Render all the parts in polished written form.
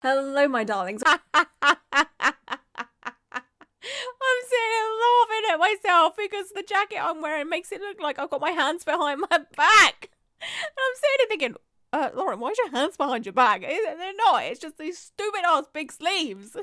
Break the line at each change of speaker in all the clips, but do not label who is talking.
Hello, my darlings. I'm sitting here laughing at myself because the jacket I'm wearing makes it look like I've got my hands behind my back. And I'm sitting here thinking, Lauren, why's your hands behind your back? They're not. It's just these stupid ass big sleeves.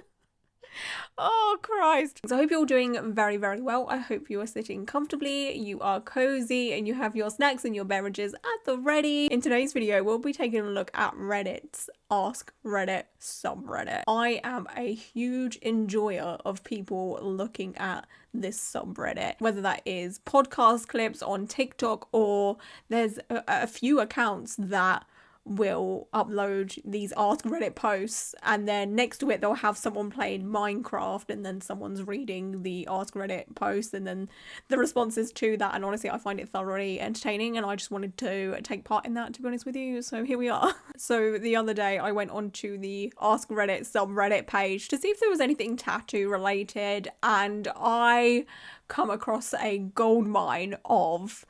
Oh, Christ. So I hope you're all doing very, very well. I hope you are sitting comfortably, you are cozy, and you have your snacks and your beverages at the ready. In today's video, we'll be taking a look at Reddit's Ask Reddit subreddit. I am a huge enjoyer of people looking at this subreddit, whether that is podcast clips on TikTok or there's a few accounts that will upload these Ask Reddit posts, and then next to it they'll have someone playing Minecraft, and then someone's reading the Ask Reddit post and then the responses to that. And honestly, I find it thoroughly entertaining, and I just wanted to take part in that, to be honest with you. So here we are. So the other day I went onto the Ask Reddit subreddit page to see if there was anything tattoo related, and I come across a goldmine of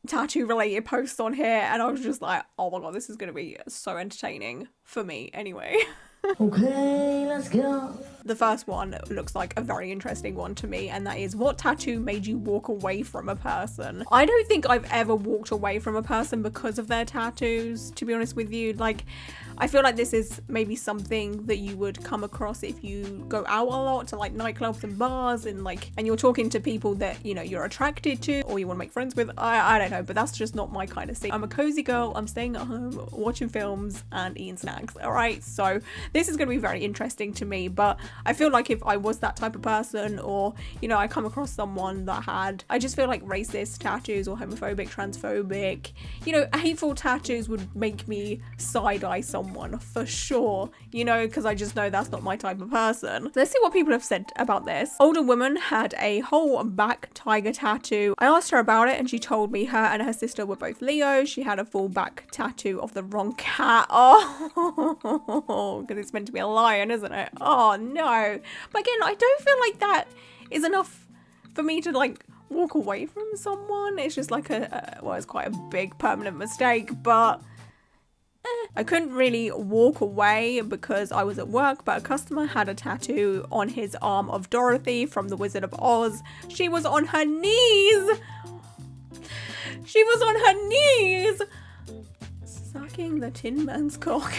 tattoo related posts on here, and I was just like, oh my god, this is gonna be so entertaining for me anyway.
Okay, let's go.
The first one looks like a very interesting one to me, and that is, what tattoo made you walk away from a person? I don't think I've ever walked away from a person because of their tattoos, to be honest with you. Like, I feel like this is maybe something that you would come across if you go out a lot to like nightclubs and bars, and you're talking to people that, you know, you're attracted to or you want to make friends with. I don't know, but that's just not my kind of thing. I'm a cozy girl. I'm staying at home watching films and eating snacks. All right, so this is going to be very interesting to me, but I feel like if I was that type of person, or, you know, I come across someone that had, I just feel like racist tattoos or homophobic, transphobic, you know, hateful tattoos would make me side-eye someone for sure, you know, because I just know that's not my type of person. Let's see what people have said about this. Older woman had a whole back tiger tattoo. I asked her about it and she told me her and her sister were both Leo. She had a full back tattoo of the wrong cat. Oh, because it's meant to be a lion, isn't it? Oh no. But again, I don't feel like that is enough for me to like walk away from someone. It's just like well, it's quite a big permanent mistake, but I couldn't really walk away because I was at work, but a customer had a tattoo on his arm of Dorothy from The Wizard of Oz. She was on her knees. She was on her knees sucking the Tin Man's cock.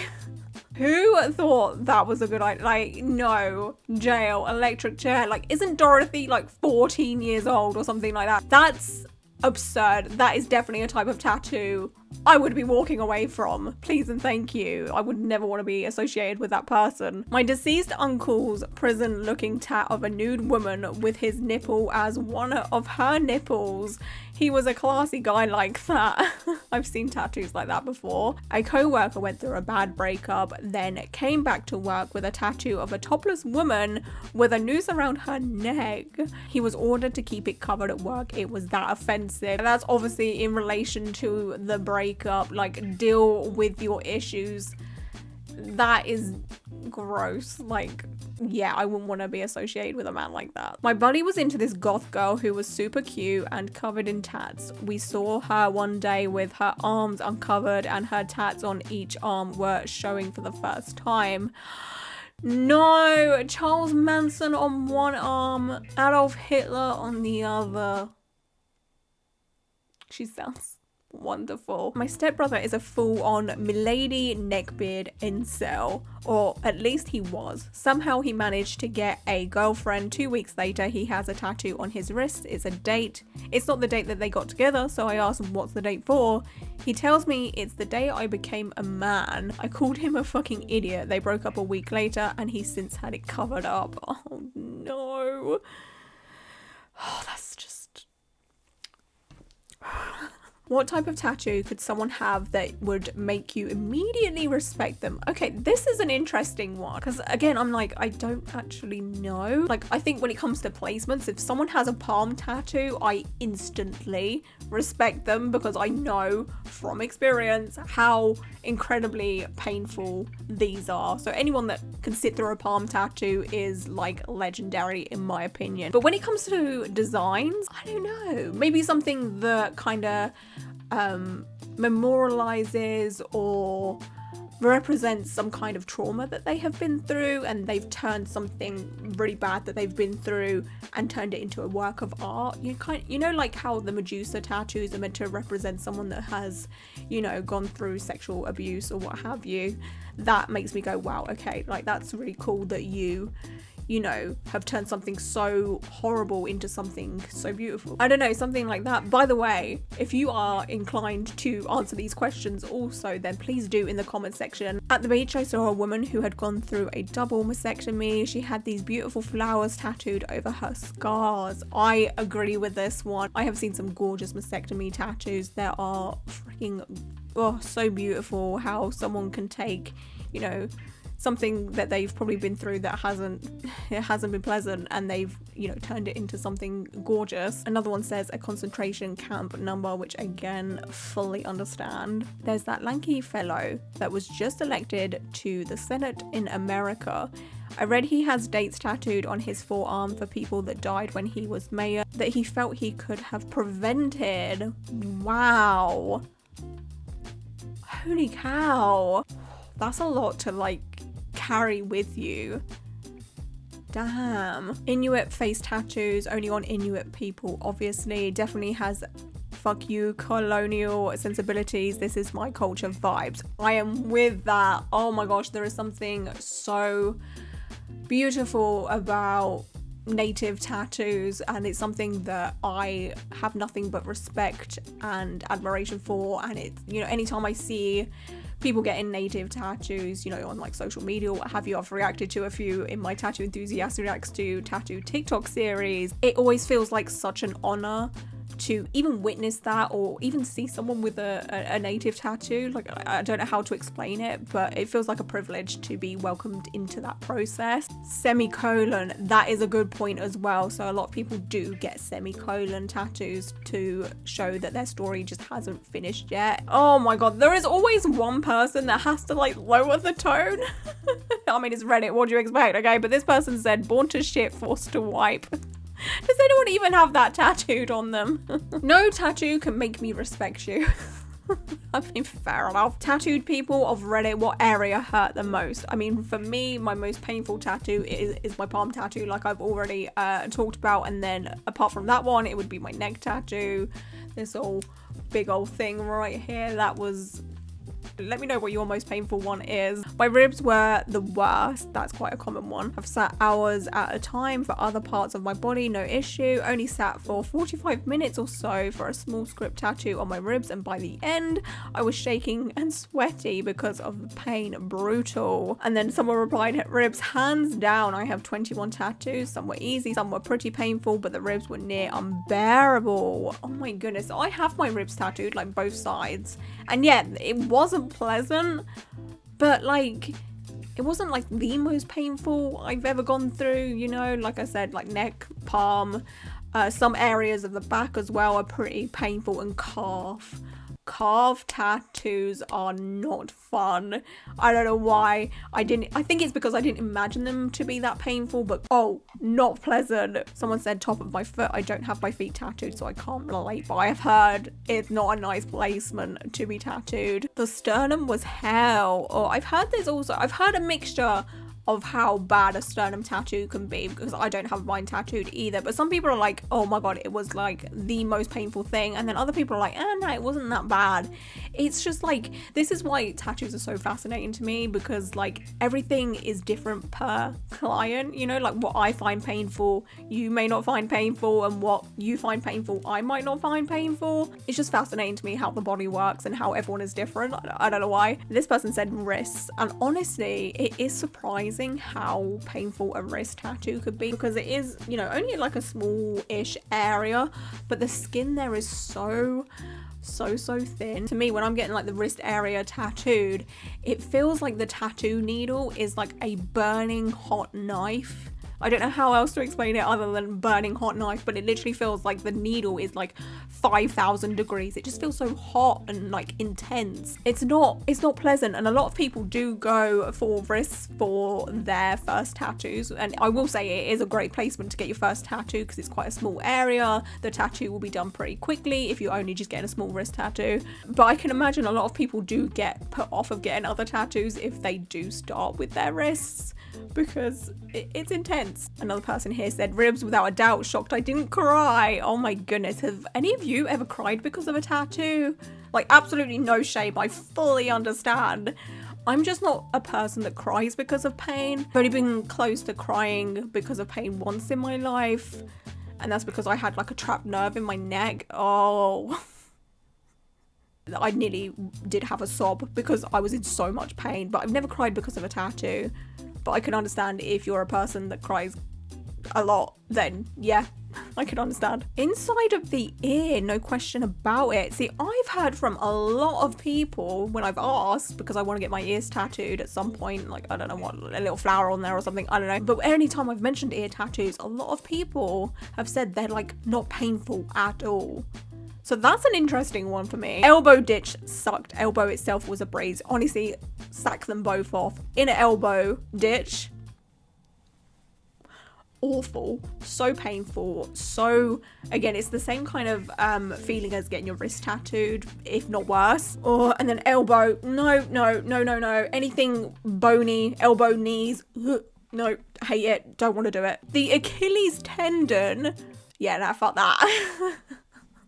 Who thought that was a good idea? Like, no, jail, electric chair. Like, isn't Dorothy like 14 years old or something like that? That's absurd. That is definitely a type of tattoo I would be walking away from. Please and thank you. I would never want to be associated with that person. My deceased uncle's prison looking tat of a nude woman with his nipple as one of her nipples. He was a classy guy like that. I've seen tattoos like that before. A co-worker went through a bad breakup, then came back to work with a tattoo of a topless woman with a noose around her neck. He was ordered to keep it covered at work. It was that offensive. And that's obviously in relation to the breakup, like, deal with your issues. That is gross. Like, yeah, I wouldn't want to be associated with a man like that. My buddy was into this goth girl who was super cute and covered in tats. We saw her one day with her arms uncovered and her tats on each arm were showing for the first time. No, Charles Manson on one arm, Adolf Hitler on the other. She sounds wonderful. My stepbrother is a full-on milady neckbeard incel, or at least he was. Somehow he managed to get a girlfriend. 2 weeks later he has a tattoo on his wrist. It's a date. It's not the date that they got together, so I asked him what's the date for. He tells me it's the day I became a man. I called him a fucking idiot. They broke up a week later and he's since had it covered up. Oh no. Oh, that's just... What type of tattoo could someone have that would make you immediately respect them? Okay, this is an interesting one, because again, I'm like, I don't actually know. Like, I think when it comes to placements, if someone has a palm tattoo, I instantly respect them because I know from experience how incredibly painful these are. So anyone that can sit through a palm tattoo is like legendary in my opinion. But when it comes to designs, I don't know. Maybe something that kind of memorializes or represents some kind of trauma that they have been through, and they've turned something really bad that they've been through and turned it into a work of art. You know, like how the Medusa tattoos are meant to represent someone that has, you know, gone through sexual abuse or what have you. That makes me go, wow, okay, like that's really cool that you know, have turned something so horrible into something so beautiful. I don't know, something like that. By the way, if you are inclined to answer these questions also, then please do in the comment section. At the beach, I saw a woman who had gone through a double mastectomy. She had these beautiful flowers tattooed over her scars. I agree with this one. I have seen some gorgeous mastectomy tattoos that are freaking, oh, so beautiful. How someone can take, you know, something that they've probably been through that hasn't been pleasant, and they've, you know, turned it into something gorgeous. Another one says a concentration camp number, which again, fully understand. There's that lanky fellow that was just elected to the Senate in America. I read he has dates tattooed on his forearm for people that died when he was mayor that he felt he could have prevented. Wow. Holy cow. That's a lot to like carry with you. Damn. Inuit face tattoos, only on Inuit people, obviously. Definitely has fuck you colonial sensibilities, this is my culture vibes. I am with that. Oh my gosh, there is something so beautiful about native tattoos, and it's something that I have nothing but respect and admiration for. And it's, you know, anytime I see people getting native tattoos, you know, on like social media or what have you, I've reacted to a few in my Tattoo Enthusiast reacts to tattoo TikTok series. It always feels like such an honor to even witness that, or even see someone with a native tattoo. Like, I don't know how to explain it, but it feels like a privilege to be welcomed into that process. Semicolon, that is a good point as well. So a lot of people do get semicolon tattoos to show that their story just hasn't finished yet. Oh my god, there is always one person that has to like lower the tone. I mean, it's Reddit, what do you expect? Okay, but this person said born to shit, forced to wipe. Does anyone even have that tattooed on them? No tattoo can make me respect you. I mean, fair enough. Tattooed people of Reddit, what area hurt the most? I mean, for me, my most painful tattoo is my palm tattoo, like I've already talked about. And then apart from that one, it would be my neck tattoo. This all big old thing right here, that was... Let me know what your most painful one is. My ribs were the worst. That's quite a common one. I've sat hours at a time for other parts of my body, no issue. Only sat for 45 minutes or so for a small script tattoo on my ribs, and by the end I was shaking and sweaty because of the pain. Brutal. And then someone replied, ribs hands down. I have 21 tattoos. Some were easy, some were pretty painful, but the ribs were near unbearable. Oh my goodness. I have my ribs tattooed, like both sides, and yeah, it wasn't pleasant, but like it wasn't like the most painful I've ever gone through, you know. Like I said, like neck, palm, some areas of the back as well are pretty painful, and calf tattoos are not fun. I don't know why I think it's because I didn't imagine them to be that painful, but oh, not pleasant. Someone said top of my foot. I don't have my feet tattooed, so I can't relate, but I have heard it's not a nice placement to be tattooed. The sternum was hell. Oh, I've heard a mixture of how bad a sternum tattoo can be, because I don't have mine tattooed either, but some people are like, oh my god, it was like the most painful thing, and then other people are like, no, it wasn't that bad. It's just like, this is why tattoos are so fascinating to me, because like everything is different per client, you know. Like what I find painful, you may not find painful, and what you find painful, I might not find painful. It's just fascinating to me how the body works and how everyone is different. I don't know why. This person said wrists, and honestly, it is surprising how painful a wrist tattoo could be, because it is, you know, only like a small-ish area, but the skin there is so thin. To me, when I'm getting like the wrist area tattooed, it feels like the tattoo needle is like a burning hot knife. I don't know how else to explain it other than burning hot knife, but it literally feels like the needle is like 5,000 degrees. It just feels so hot and like intense. It's not pleasant, and a lot of people do go for wrists for their first tattoos, and I will say it is a great placement to get your first tattoo because it's quite a small area. The tattoo will be done pretty quickly if you're only just getting a small wrist tattoo, but I can imagine a lot of people do get put off of getting other tattoos if they do start with their wrists because it's intense. Another person here said, ribs without a doubt, shocked I didn't cry. Oh my goodness, have any of you ever cried because of a tattoo? Like, absolutely no shame, I fully understand. I'm just not a person that cries because of pain. I've only been close to crying because of pain once in my life, and that's because I had like a trapped nerve in my neck. Oh, I nearly did have a sob because I was in so much pain, but I've never cried because of a tattoo. But I can understand if you're a person that cries a lot, then yeah, I can understand. Inside of the ear, no question about it. See, I've heard from a lot of people when I've asked, because I want to get my ears tattooed at some point, like, I don't know what, a little flower on there or something, I don't know. But anytime I've mentioned ear tattoos, a lot of people have said they're like not painful at all. So that's an interesting one for me. Elbow ditch sucked. Elbow itself was a breeze. Honestly, sack them both off. Inner elbow ditch, awful, so painful. So again, it's the same kind of feeling as getting your wrist tattooed, if not worse. And then elbow, no. Anything bony, elbow, knees, no, hate it, don't want to do it. The Achilles tendon, yeah, no, fuck that.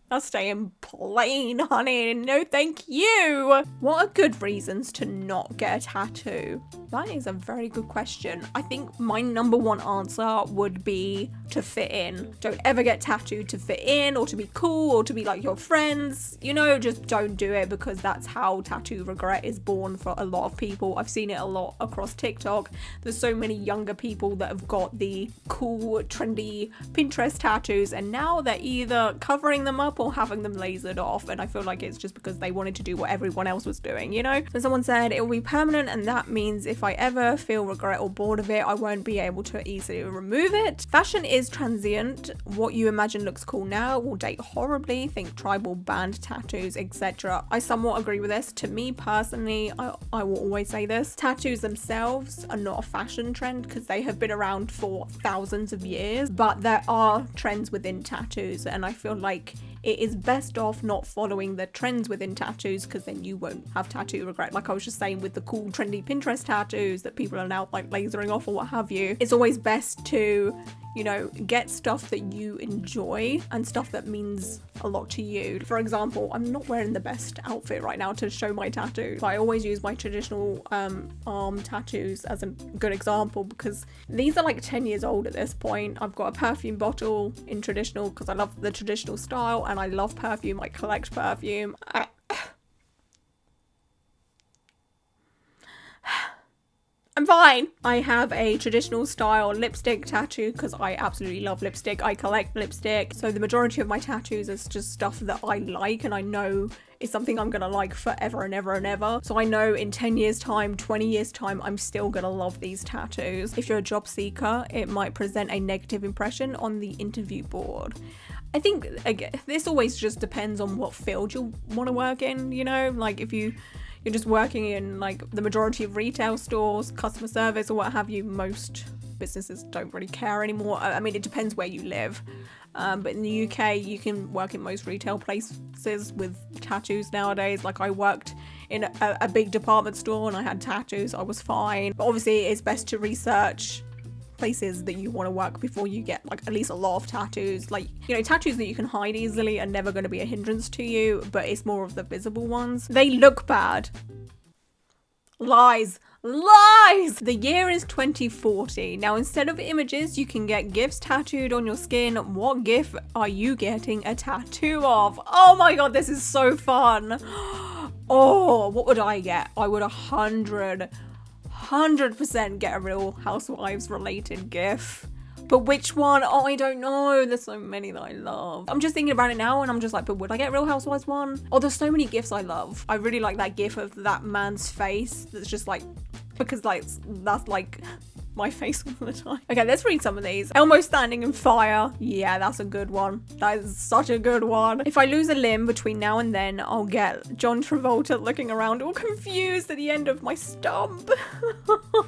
That's staying plain, honey. No, thank you. What are good reasons to not get a tattoo? That is a very good question. I think my number one answer would be to fit in. Don't ever get tattooed to fit in or to be cool or to be like your friends. You know, just don't do it, because that's how tattoo regret is born for a lot of people. I've seen it a lot across TikTok. There's so many younger people that have got the cool, trendy Pinterest tattoos, and now they're either covering them up or having them lasered off, and I feel like it's just because they wanted to do what everyone else was doing, you know? So someone said it will be permanent, and that means if I ever feel regret or bored of it, I won't be able to easily remove it. Fashion is transient. What you imagine looks cool now will date horribly. Think tribal band tattoos, etc. I somewhat agree with this. To me personally, I will always say this, tattoos themselves are not a fashion trend because they have been around for thousands of years, but there are trends within tattoos, and I feel like it is best off not following the trends within tattoos, because then you won't have tattoo regret. Like I was just saying with the cool trendy Pinterest tattoos that people are now like lasering off or what have you. It's always best to, you know, get stuff that you enjoy and stuff that means a lot to you. For example, I'm not wearing the best outfit right now to show my tattoo, but I always use my traditional arm tattoos as a good example, because these are like 10 years old at this point. I've got a perfume bottle in traditional because I love the traditional style and I love perfume. I collect perfume. I'm fine. I have a traditional style lipstick tattoo because I absolutely love lipstick. I collect lipstick. So the majority of my tattoos is just stuff that I like and I know is something I'm gonna like forever and ever and ever. So I know in 10 years time, 20 years time, I'm still gonna love these tattoos. If you're a job seeker, it might present a negative impression on the interview board. I think, again, this always just depends on what field you want to work in, you know? Like if you're just working in like the majority of retail stores, customer service or what have you, most businesses don't really care anymore. I mean, it depends where you live. But in the UK, you can work in most retail places with tattoos nowadays. Like I worked in a big department store and I had tattoos, I was fine. But obviously it's best to research places that you want to work before you get like at least a lot of tattoos. Like, you know, tattoos that you can hide easily are never going to be a hindrance to you, but it's more of the visible ones. They look bad. Lies. The year is 2040. Now, instead of images, you can get GIFs tattooed on your skin. What GIF are you getting a tattoo of? Oh my god, this is so fun. Oh, what would I get? I would 100% get a Real Housewives related GIF. But which one? Oh, I don't know. There's so many that I love. I'm just thinking about it now and I'm just like, but would I get Real Housewives one? Oh, there's so many GIFs I love. I really like that GIF of that man's face that's just like, because like, that's like my face all the time. Okay, let's read some of these. Elmo standing in fire. Yeah, that's a good one. That is such a good one. If I lose a limb between now and then, I'll get John Travolta looking around all confused at the end of my stump.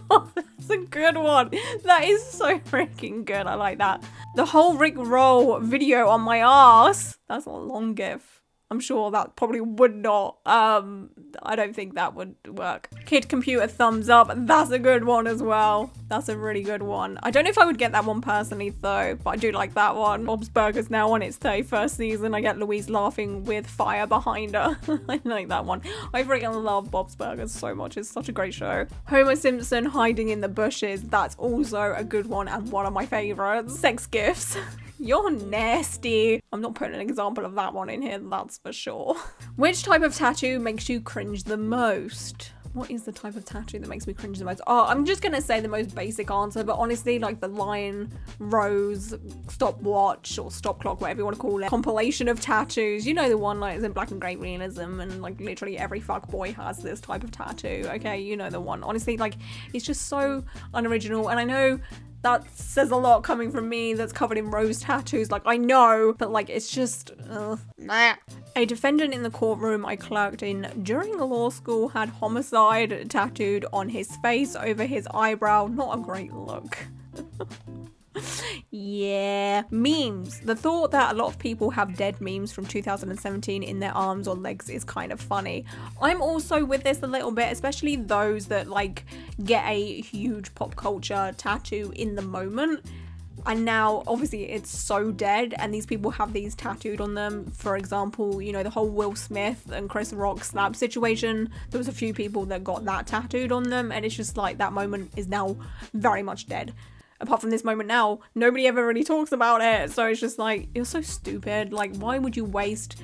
That's a good one. That is so freaking good. I like that. The whole Rick Roll video on my ass. That's a long gif. I'm sure that probably would not. I don't think that would work. Kid computer thumbs up. That's a good one as well. That's a really good one. I don't know if I would get that one personally though, but I do like that one. Bob's Burgers now on its 31st season. I get Louise laughing with fire behind her. I like that one. I freaking love Bob's Burgers so much. It's such a great show. Homer Simpson hiding in the bushes. That's also a good one and one of my favorites. Sex gifts. You're nasty. I'm not putting an example of that one in here, that's for sure. Which type of tattoo makes you cringe the most? What is the type of tattoo that makes me cringe the most? Oh, I'm just gonna say the most basic answer, but honestly, like the lion, rose, stopwatch, or stop clock, whatever you want to call it, compilation of tattoos. You know the one like is in black and grey realism, and like literally every fuck boy has this type of tattoo. Okay, you know the one. Honestly, like it's just so unoriginal, and I know that says a lot coming from me that's covered in rose tattoos. Like, I know, but like, it's just, nah. A defendant in the courtroom I clerked in during law school had homicide tattooed on his face over his eyebrow. Not a great look. Yeah. Memes. The thought that a lot of people have dead memes from 2017 in their arms or legs is kind of funny. I'm also with this a little bit, especially those that like get a huge pop culture tattoo in the moment. And now, obviously, it's so dead, and these people have these tattooed on them. For example, you know, the whole Will Smith and Chris Rock slap situation. There was a few people that got that tattooed on them, and it's just like that moment is now very much dead. Apart from this moment now, nobody ever really talks about it. So it's just like, you're so stupid. Like, why would you waste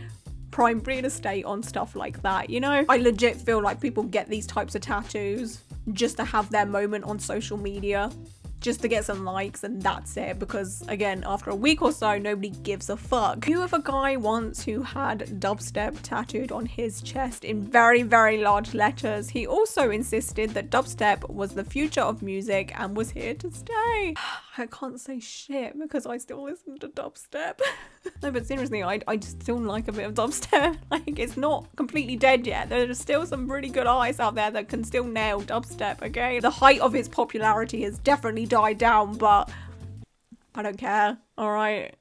prime real estate on stuff like that, you know? I legit feel like people get these types of tattoos just to have their moment on social media, just to get some likes, and that's it, because again, after a week or so, nobody gives a fuck. Knew of a guy once who had dubstep tattooed on his chest in very, very large letters. He also insisted that dubstep was the future of music and was here to stay. I can't say shit because I still listen to dubstep. No, but seriously, I just still like a bit of dubstep. Like, it's not completely dead yet. There's still some really good artists out there that can still nail dubstep, okay? The height of its popularity has definitely died down, but I don't care. All right,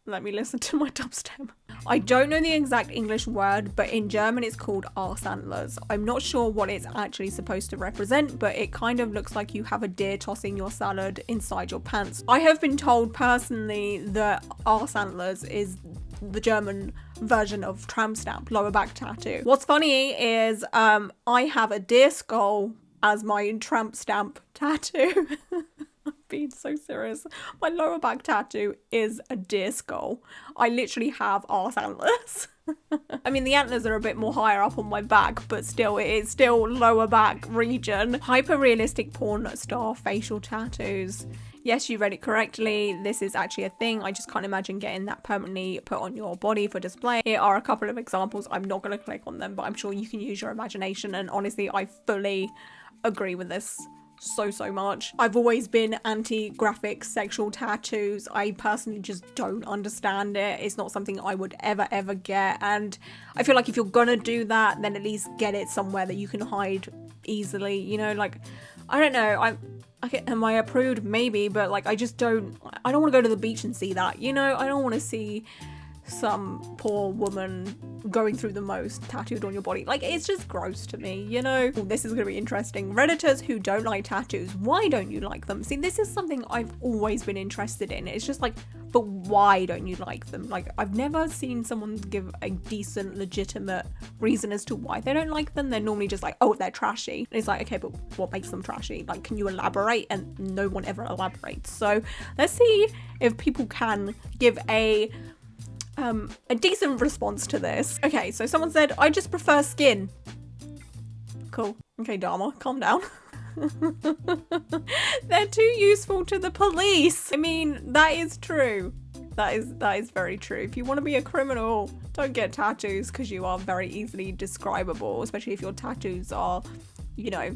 let me listen to my dubstep. I don't know the exact English word, but in German it's called arse antlers. I'm not sure what it's actually supposed to represent, but it kind of looks like you have a deer tossing your salad inside your pants. I have been told personally that arse antlers is the German version of tramp stamp, lower back tattoo. What's funny is I have a deer skull as my tramp stamp tattoo. I'm being so serious. My lower back tattoo is a deer skull. I literally have arse antlers. I mean, the antlers are a bit more higher up on my back, but still, it is still lower back region. Hyper-realistic porn star facial tattoos. Yes, you read it correctly. This is actually a thing. I just can't imagine getting that permanently put on your body for display. Here are a couple of examples. I'm not going to click on them, but I'm sure you can use your imagination. And honestly, I fully agree with this so much. I've always been anti-graphic sexual tattoos. I personally just don't understand it. It's not something I would ever get, and I feel like if you're gonna do that, then at least get it somewhere that you can hide easily, you know? Like, I don't know, am I a prude? Maybe, but like I don't want to go to the beach and see that, you know? I don't want to see some poor woman going through the most tattooed on your body. Like, it's just gross to me, you know? Ooh, this is gonna be interesting. Redditors who don't like tattoos, why don't you like them? See, this is something I've always been interested in. It's just like, but why don't you like them? Like, I've never seen someone give a decent, legitimate reason as to why they don't like them. They're normally just like, oh, they're trashy. And it's like, okay, but what makes them trashy? Like, can you elaborate? And no one ever elaborates. So let's see if people can give a decent response to this. Okay, so someone said, I just prefer skin. Cool. Okay, Dharma, calm down. They're too useful to the police. I mean, that is true. That is very true. If you want to be a criminal, don't get tattoos because you are very easily describable, especially if your tattoos are, you know,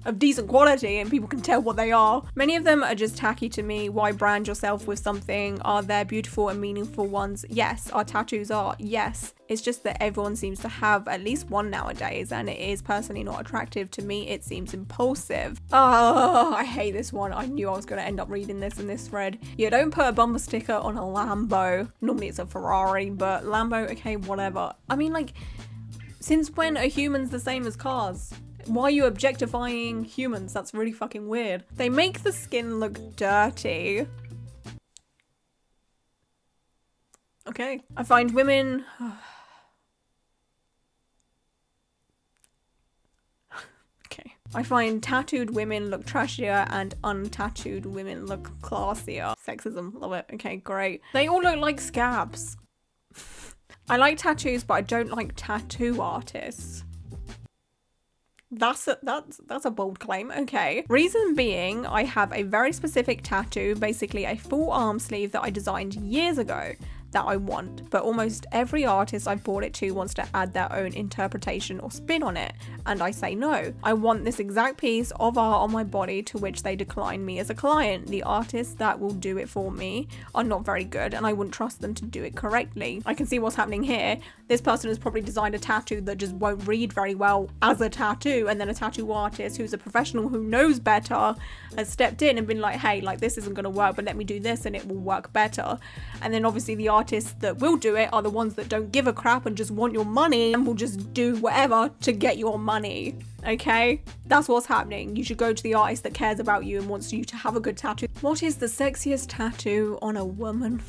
of decent quality and people can tell what they are. Many of them are just tacky to me. Why brand yourself with something? Are there beautiful and meaningful ones? Yes. Our tattoos are? Yes. It's just that everyone seems to have at least one nowadays, and it is personally not attractive to me. It seems impulsive. Oh, I hate this one. I knew I was going to end up reading this in this thread. Yeah, don't put a bumper sticker on a Lambo. Normally it's a Ferrari, but Lambo, okay, whatever. I mean, like, since when are humans the same as cars? Why are you objectifying humans? That's really fucking weird. They make the skin look dirty. Okay. I find women... Okay. I find tattooed women look trashier and untattooed women look classier. Sexism. Love it. Okay, great. They all look like scabs. I like tattoos, but I don't like tattoo artists. That's a bold claim. Okay. Reason being, I have a very specific tattoo, basically a full arm sleeve that I designed years ago that I want, but almost every artist I've bought it to wants to add their own interpretation or spin on it, and I say no. I want this exact piece of art on my body, to which they decline me as a client. The artists that will do it for me are not very good, and I wouldn't trust them to do it correctly. I can see what's happening here. This person has probably designed a tattoo that just won't read very well as a tattoo, and then a tattoo artist who's a professional who knows better has stepped in and been like, hey, like, this isn't going to work, but let me do this and it will work better. And then obviously the artists that will do it are the ones that don't give a crap and just want your money and will just do whatever to get your money. Okay? That's what's happening. You should go to the artist that cares about you and wants you to have a good tattoo. What is the sexiest tattoo on a woman?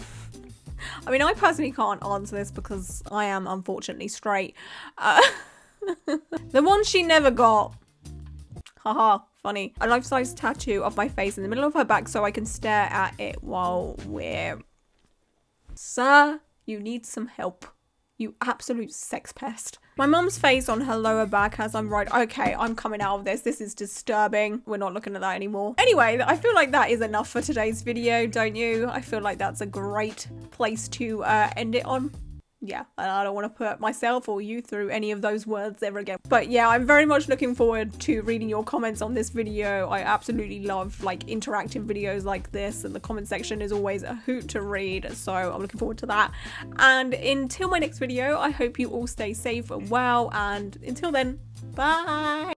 I mean, I personally can't answer this because I am unfortunately straight. The one she never got. Haha, funny. A life-size tattoo of my face in the middle of her back so I can stare at it while we're... Sir, you need some help. You absolute sex pest. My mum's face on her lower back as I'm right. Okay, I'm coming out of this. This is disturbing. We're not looking at that anymore. Anyway, I feel like that is enough for today's video, don't you? I feel like that's a great place to end it on. Yeah, and I don't want to put myself or you through any of those words ever again. But yeah, I'm very much looking forward to reading your comments on this video. I absolutely love like interactive videos like this, and the comment section is always a hoot to read. So I'm looking forward to that. And until my next video, I hope you all stay safe and well. And until then, bye.